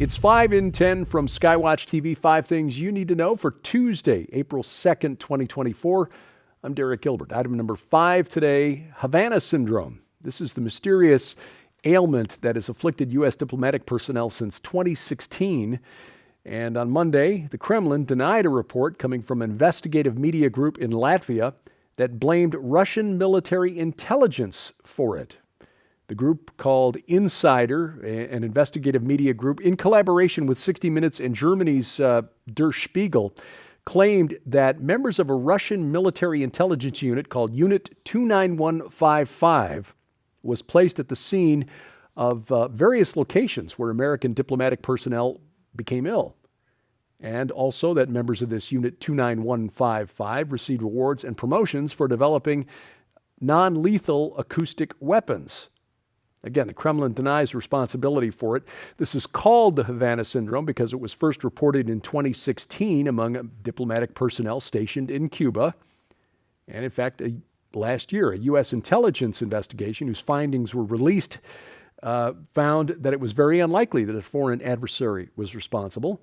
It's 5 in 10 from Skywatch TV, 5 things you need to know for Tuesday, April 2nd, 2024. I'm Derek Gilbert. Item number 5 today, Havana syndrome. This is the mysterious ailment that has afflicted U.S. diplomatic personnel since 2016. And on Monday, the Kremlin denied a report coming from an investigative media group in Latvia that blamed Russian military intelligence for it. The group called Insider, an investigative media group in collaboration with 60 Minutes and Germany's Der Spiegel, claimed that members of a Russian military intelligence unit called Unit 29155 was placed at the scene of various locations where American diplomatic personnel became ill. And also that members of this Unit 29155 received awards and promotions for developing non-lethal acoustic weapons. Again, the Kremlin denies responsibility for it. This is called the Havana syndrome because it was first reported in 2016 among diplomatic personnel stationed in Cuba. And in fact, last year, a U.S. intelligence investigation whose findings were released found that it was very unlikely that a foreign adversary was responsible.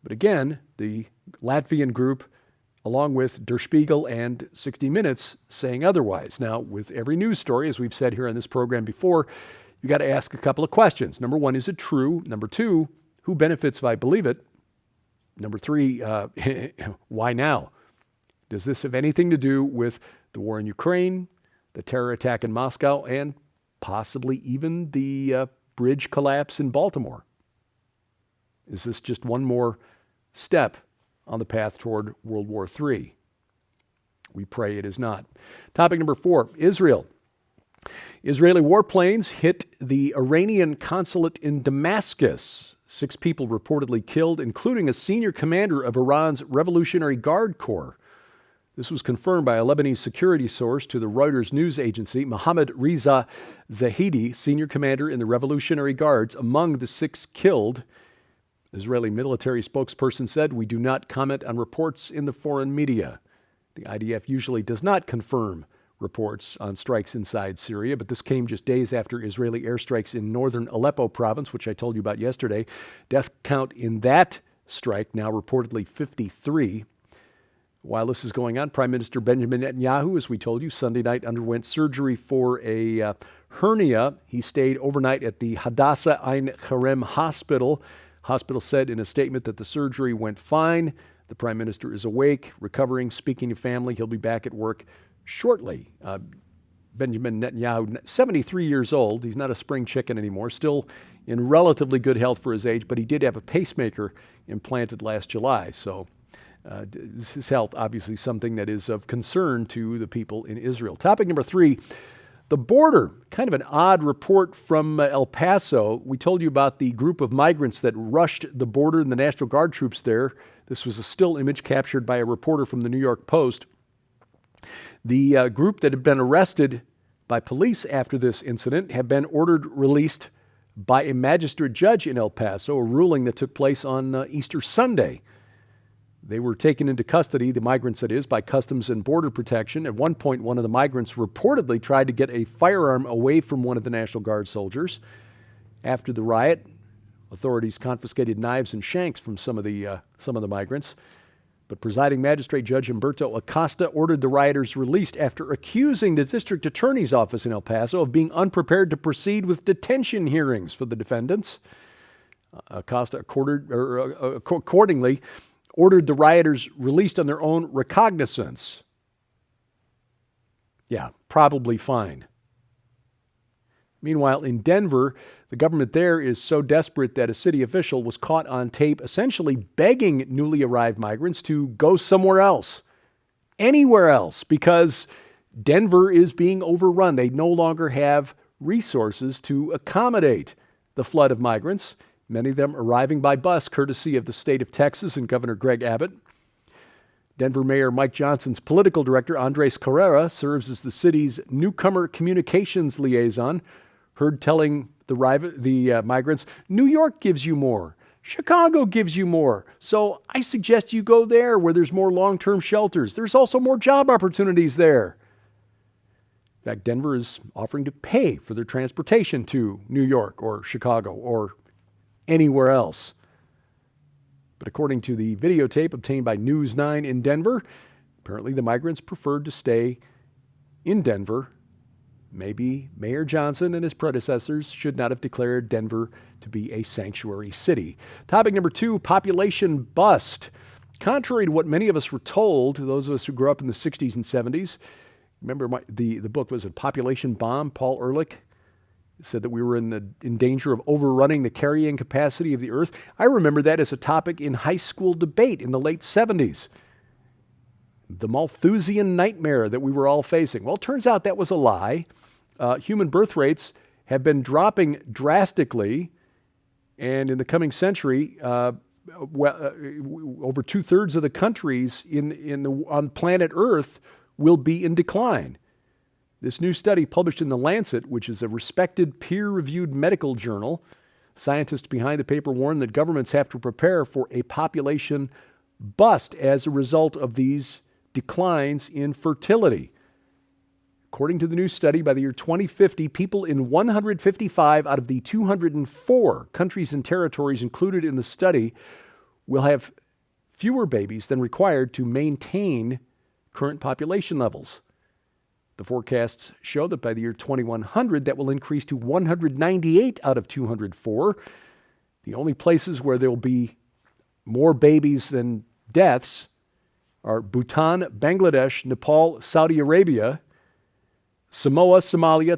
But again, the Latvian group, along with Der Spiegel and 60 Minutes, saying otherwise. Now, with every news story, as we've said here on this program before, you got to ask a couple of questions. Number one, is it true? Number two, who benefits if I believe it? Number three, why now? Does this have anything to do with the war in Ukraine, the terror attack in Moscow, and possibly even the bridge collapse in Baltimore? Is this just one more step on the path toward World War III? We pray it is not. Topic number 4, Israel. Israeli warplanes hit the Iranian Consulate in Damascus. 6 people reportedly killed, including a senior commander of Iran's Revolutionary Guard Corps. This was confirmed by a Lebanese security source to the Reuters news agency. Mohammad Reza Zahidi, senior commander in the Revolutionary Guards, among the 6 killed. Israeli military spokesperson said, "We do not comment on reports in the foreign media." The IDF usually does not confirm reports on strikes inside Syria, but this came just days after Israeli airstrikes in northern Aleppo province, which I told you about yesterday. Death count in that strike now reportedly 53. While this is going on, Prime Minister Benjamin Netanyahu, as we told you, Sunday night underwent surgery for a hernia. He stayed overnight at the Hadassah Ein Harem Hospital. Hospital said in a statement that the surgery went fine. The Prime Minister is awake, recovering, speaking to family. He'll be back at work shortly. Benjamin Netanyahu, 73 years old. He's not a spring chicken anymore, still in relatively good health for his age, but he did have a pacemaker implanted last July. So his health, obviously something that is of concern to the people in Israel. Topic number 3, the border. Kind of an odd report from El Paso. We told you about the group of migrants that rushed the border and the National Guard troops there. This was a still image captured by a reporter from the New York Post. The group that had been arrested by police after this incident have been ordered released by a magistrate judge in El Paso, a ruling that took place on Easter Sunday. They were taken into custody, the migrants that is, by Customs and Border Protection. At one point, one of the migrants reportedly tried to get a firearm away from one of the National Guard soldiers. After the riot, authorities confiscated knives and shanks from some of the migrants. But presiding magistrate Judge Humberto Acosta ordered the rioters released after accusing the district attorney's office in El Paso of being unprepared to proceed with detention hearings for the defendants. Acosta accordingly ordered the rioters released on their own recognizance. Yeah, probably fine. Meanwhile, in Denver, the government there is so desperate that a city official was caught on tape essentially begging newly arrived migrants to go somewhere else, anywhere else, because Denver is being overrun. They no longer have resources to accommodate the flood of migrants, many of them arriving by bus, courtesy of the state of Texas and Governor Greg Abbott. Denver Mayor Mike Johnson's political director, Andres Carrera, serves as the city's newcomer communications liaison, heard telling the migrants, "New York gives you more. Chicago gives you more. So I suggest you go there where there's more long-term shelters. There's also more job opportunities there." In fact, Denver is offering to pay for their transportation to New York or Chicago or anywhere else. But according to the videotape obtained by News 9 in Denver, apparently the migrants preferred to stay in Denver. Maybe Mayor Johnson and his predecessors should not have declared Denver to be a sanctuary city. Topic number 2, population bust. Contrary to what many of us were told, those of us who grew up in the 60s and 70s, remember the book was a Population Bomb. Paul Ehrlich said that we were in danger of overrunning the carrying capacity of the earth. I remember that as a topic in high school debate in the late 70s. The Malthusian nightmare that we were all facing. Well, it turns out that was a lie. Human birth rates have been dropping drastically, and in the coming century, over 2/3 of the countries on planet Earth will be in decline. This new study published in The Lancet, which is a respected peer-reviewed medical journal, scientists behind the paper warn that governments have to prepare for a population bust as a result of these declines in fertility. According to the new study, by the year 2050, people in 155 out of the 204 countries and territories included in the study will have fewer babies than required to maintain current population levels. The forecasts show that by the year 2100, that will increase to 198 out of 204. The only places where there will be more babies than deaths are Bhutan, Bangladesh, Nepal, Saudi Arabia, Samoa, Somalia,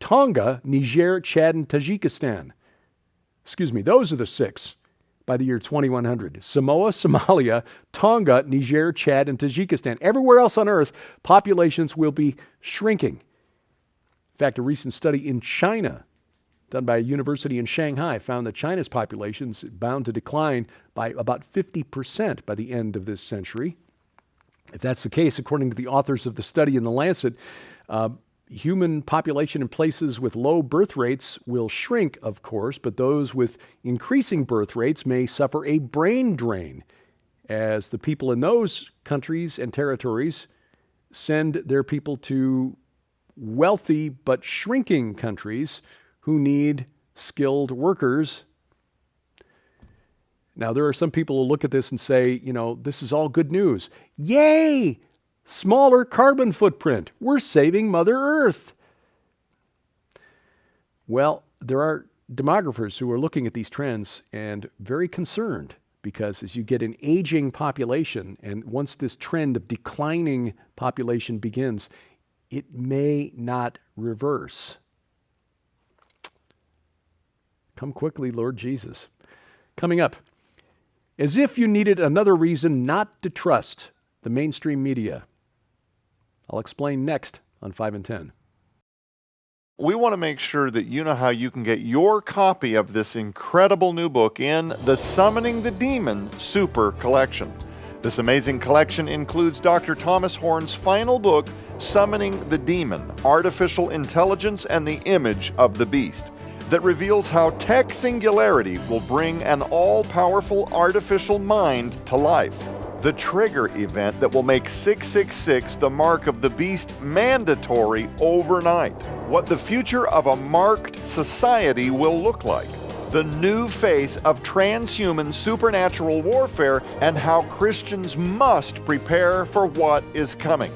Tonga, Niger, Chad, and Tajikistan. Those are the 6 by the year 2100. Samoa, Somalia, Tonga, Niger, Chad, and Tajikistan. Everywhere else on Earth, populations will be shrinking. In fact, a recent study in China, done by a university in Shanghai, found that China's population is bound to decline by about 50% by the end of this century. If that's the case, according to the authors of the study in The Lancet, human population in places with low birth rates will shrink, of course, but those with increasing birth rates may suffer a brain drain as the people in those countries and territories send their people to wealthy but shrinking countries who need skilled workers. Now, there are some people who look at this and say, this is all good news. Yay! Smaller carbon footprint. We're saving Mother Earth. Well, there are demographers who are looking at these trends and very concerned because as you get an aging population, and once this trend of declining population begins, it may not reverse. Come quickly, Lord Jesus. Coming up, as if you needed another reason not to trust the mainstream media. I'll explain next on 5 and 10. We want to make sure that you know how you can get your copy of this incredible new book in the Summoning the Demon Super Collection. This amazing collection includes Dr. Thomas Horn's final book, Summoning the Demon, Artificial Intelligence and the Image of the Beast, that reveals how tech singularity will bring an all-powerful artificial mind to life. The trigger event that will make 666, the mark of the beast, mandatory overnight. What the future of a marked society will look like. The new face of transhuman supernatural warfare and how Christians must prepare for what is coming.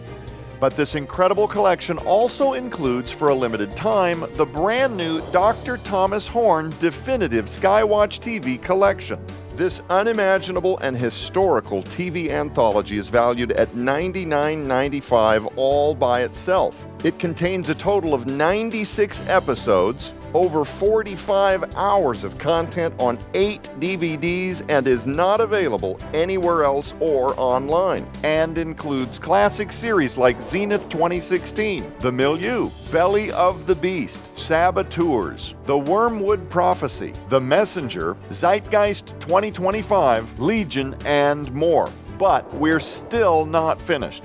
But this incredible collection also includes, for a limited time, the brand new Dr. Thomas Horn Definitive Skywatch TV collection. This unimaginable and historical TV anthology is valued at $99.95 all by itself. It contains a total of 96 episodes, over 45 hours of content on 8 DVDs, and is not available anywhere else or online, and includes classic series like Zenith 2016, The Milieu, Belly of the Beast, Saboteurs, The Wormwood Prophecy, The Messenger, Zeitgeist 2025, Legion, and more. But we're still not finished.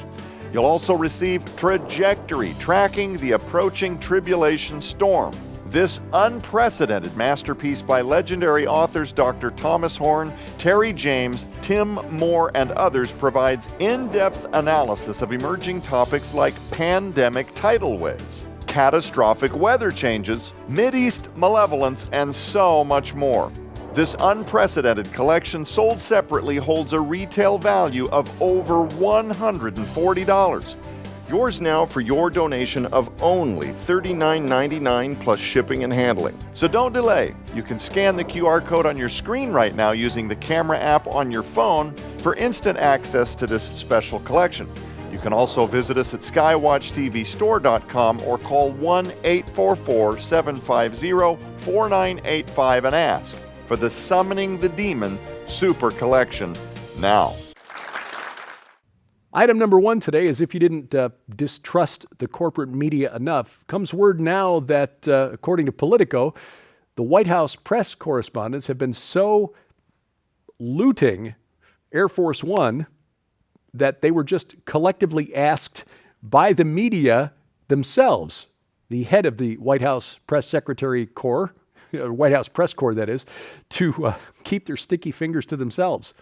You'll also receive Trajectory, tracking the approaching tribulation storm. This unprecedented masterpiece by legendary authors Dr. Thomas Horn, Terry James, Tim Moore, and others provides in-depth analysis of emerging topics like pandemic tidal waves, catastrophic weather changes, Mideast malevolence, and so much more. This unprecedented collection, sold separately, holds a retail value of over $140. Yours now for your donation of only $39.99 plus shipping and handling. So don't delay. You can scan the QR code on your screen right now using the camera app on your phone for instant access to this special collection. You can also visit us at skywatchtvstore.com or call 1-844-750-4985 and ask for the Summoning the Demon Super Collection now. Item number one today is, if you didn't distrust the corporate media enough, comes word now that, according to Politico, the White House press correspondents have been so looting Air Force One that they were just collectively asked by the media themselves, the head of the White House Press Secretary Corps, White House Press Corps that is, to keep their sticky fingers to themselves.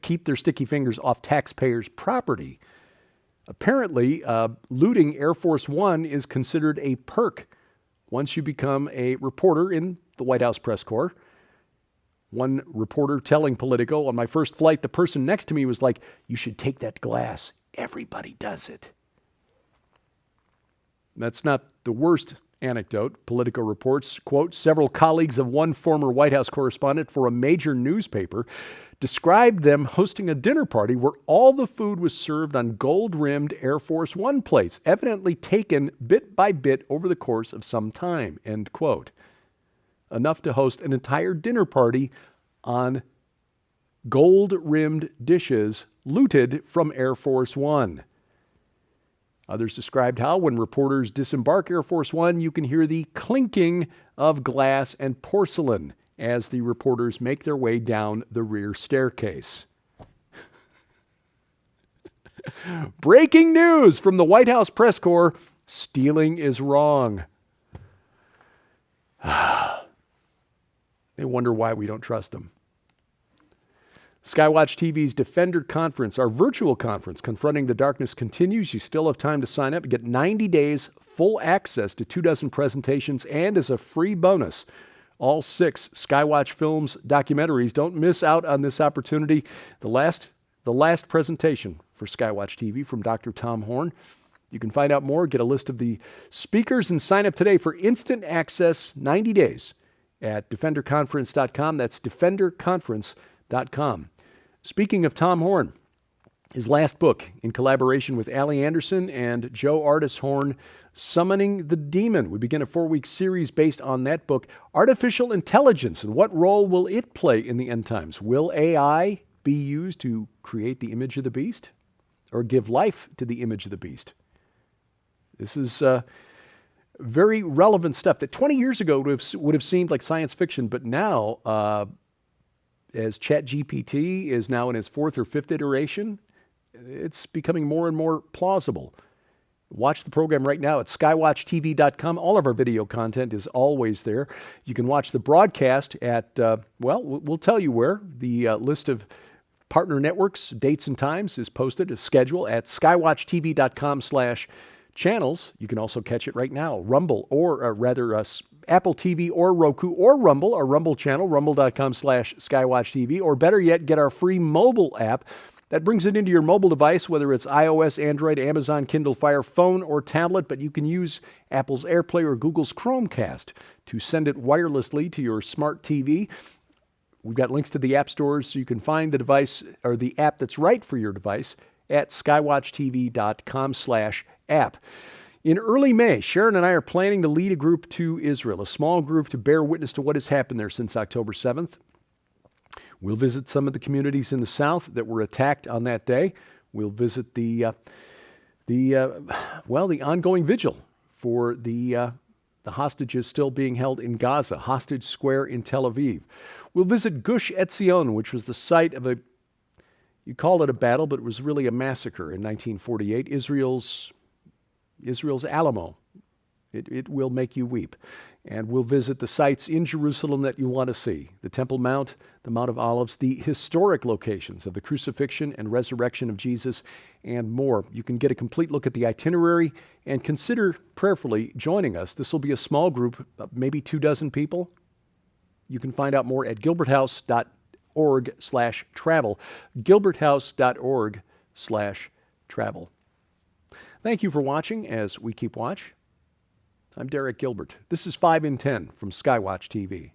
Keep their sticky fingers off taxpayers' property. Apparently, looting Air Force One is considered a perk once you become a reporter in the White House Press Corps. One reporter telling Politico, on my first flight, the person next to me was like, "You should take that glass. Everybody does it." That's not the worst anecdote. Politico reports, quote, several colleagues of one former White House correspondent for a major newspaper described them hosting a dinner party where all the food was served on gold-rimmed Air Force One plates, evidently taken bit by bit over the course of some time, end quote. Enough to host an entire dinner party on gold-rimmed dishes looted from Air Force One. Others described how, when reporters disembark Air Force One, you can hear the clinking of glass and porcelain as the reporters make their way down the rear staircase. Breaking news from the White House Press Corps: stealing is wrong. They wonder why we don't trust them. Skywatch TV's Defender Conference, our virtual conference, Confronting the Darkness, continues. You still have time to sign up. You get 90 days, full access to 24 presentations, and as a free bonus, all 6 Skywatch Films documentaries. Don't miss out on this opportunity. The last presentation for Skywatch TV from Dr. Tom Horn. You can find out more, get a list of the speakers, and sign up today for instant access, 90 days, at defenderconference.com. That's defenderconference.com. Speaking of Tom Horn, his last book, in collaboration with Allie Anderson and Joe Artis Horn, Summoning the Demon. We begin a 4-week series based on that book. Artificial intelligence, and what role will it play in the end times? Will AI be used to create the image of the beast, or give life to the image of the beast? This is very relevant stuff that 20 years ago would have seemed like science fiction, but now, as ChatGPT is now in its 4th or 5th iteration, it's becoming more and more plausible. Watch the program right now at skywatchtv.com. All of our video content is always there. You can watch the broadcast at, we'll tell you where. The list of partner networks, dates and times is posted as schedule at skywatchtv.com/channels. You can also catch it right now. Rumble, or Apple TV or Roku or Rumble, our Rumble channel, rumble.com/skywatchtv, or better yet, get our free mobile app that brings it into your mobile device, whether it's iOS, Android, Amazon, Kindle Fire, phone, or tablet, but you can use Apple's AirPlay or Google's Chromecast to send it wirelessly to your smart TV. We've got links to the app stores so you can find the device or the app that's right for your device at skywatchtv.com/app. In early May, Sharon and I are planning to lead a group to Israel, a small group to bear witness to what has happened there since October 7th. We'll visit some of the communities in the south that were attacked on that day. We'll visit the ongoing vigil for the hostages still being held in Gaza, Hostage Square in Tel Aviv. We'll visit Gush Etzion, which was the site of you called it a battle, but it was really a massacre in 1948, Israel's Alamo. It will make you weep. And we'll visit the sites in Jerusalem that you want to see, the Temple Mount, the Mount of Olives, the historic locations of the crucifixion and resurrection of Jesus, and more. You can get a complete look at the itinerary and consider prayerfully joining us. This will be a small group, maybe 24 people. You can find out more at gilberthouse.org/travel. gilberthouse.org/travel. Thank you for watching as we keep watch. I'm Derek Gilbert. This is 5 in 10 from Skywatch TV.